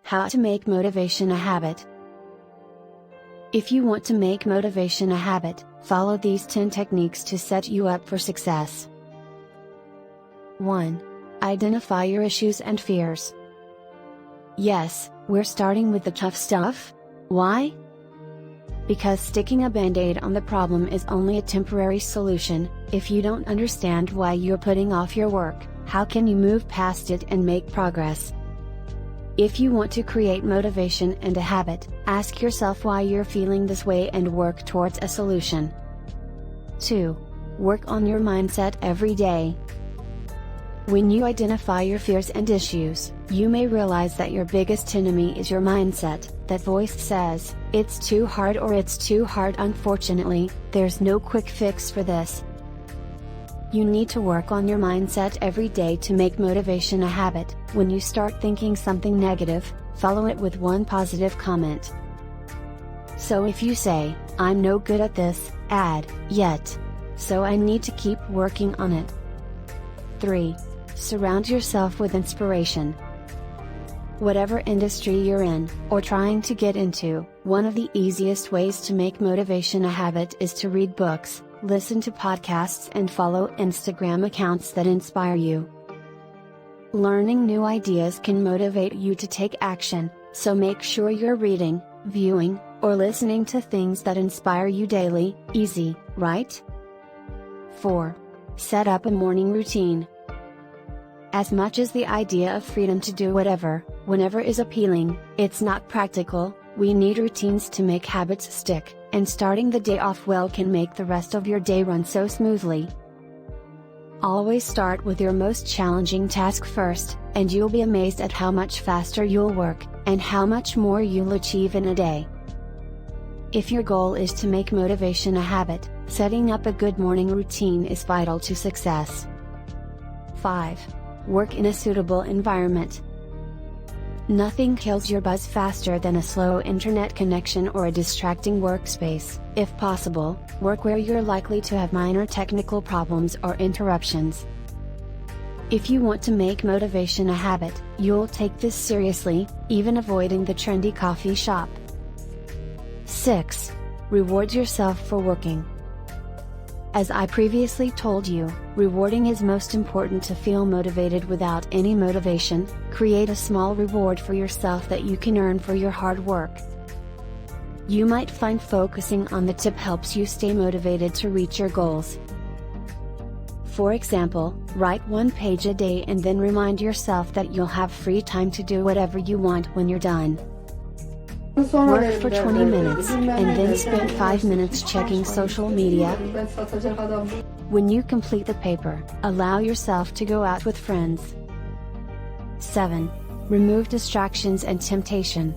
How to make motivation a habit. If you want to make motivation a habit, follow these 10 techniques to set you up for success. 1. Identify your issues and fears. Yes, we're starting with the tough stuff. Why? Because sticking a band-aid on the problem is only a temporary solution. If you don't understand why you're putting off your work, how can you move past it and make progress? If you want to create motivation and a habit, ask yourself why you're feeling this way and work towards a solution. 2. Work on your mindset every day. When you identify your fears and issues, you may realize that your biggest enemy is your mindset. That voice says, "It's too hard" or "It's too hard." Unfortunately, there's no quick fix for this. You need to work on your mindset every day to make motivation a habit. When you start thinking something negative, follow it with one positive comment. So if you say, "I'm no good at this," add, "Yet. So I need to keep working on it." 3. Surround yourself with inspiration. Whatever industry you're in, or trying to get into, one of the easiest ways to make motivation a habit is to read books, listen to podcasts and follow Instagram accounts that inspire you. Learning new ideas can motivate you to take action, so make sure you're reading, viewing, or listening to things that inspire you daily. Easy, right? 4. Set up a morning routine. As much as the idea of freedom to do whatever, whenever is appealing, it's not practical. We need routines to make habits stick, and starting the day off well can make the rest of your day run so smoothly. Always start with your most challenging task first, and you'll be amazed at how much faster you'll work, and how much more you'll achieve in a day. If your goal is to make motivation a habit, setting up a good morning routine is vital to success. 5. Work in a suitable environment. Nothing kills your buzz faster than a slow internet connection or a distracting workspace. If possible, work where you're likely to have minor technical problems or interruptions. If you want to make motivation a habit, you'll take this seriously, even avoiding the trendy coffee shop. 6. Reward yourself for working. As I previously told you, rewarding is most important to feel motivated. Without any motivation, create a small reward for yourself that you can earn for your hard work. You might find focusing on the tip helps you stay motivated to reach your goals. For example, write 1 page a day and then remind yourself that you'll have free time to do whatever you want when you're done. Work for 20 minutes, and then spend 5 minutes checking social media. When you complete the paper, allow yourself to go out with friends. 7. Remove distractions and temptation.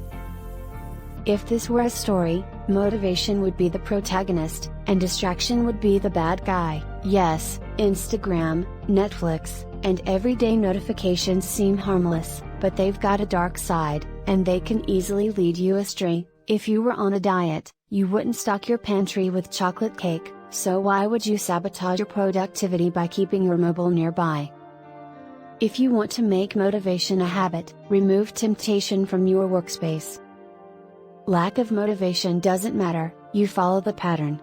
If this were a story, motivation would be the protagonist, and distraction would be the bad guy. Yes, Instagram, Netflix, and everyday notifications seem harmless, but they've got a dark side, and they can easily lead you astray. If you were on a diet, you wouldn't stock your pantry with chocolate cake, so why would you sabotage your productivity by keeping your mobile nearby? If you want to make motivation a habit, remove temptation from your workspace. Lack of motivation doesn't matter, you follow the pattern.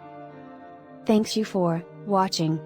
Thanks you for watching.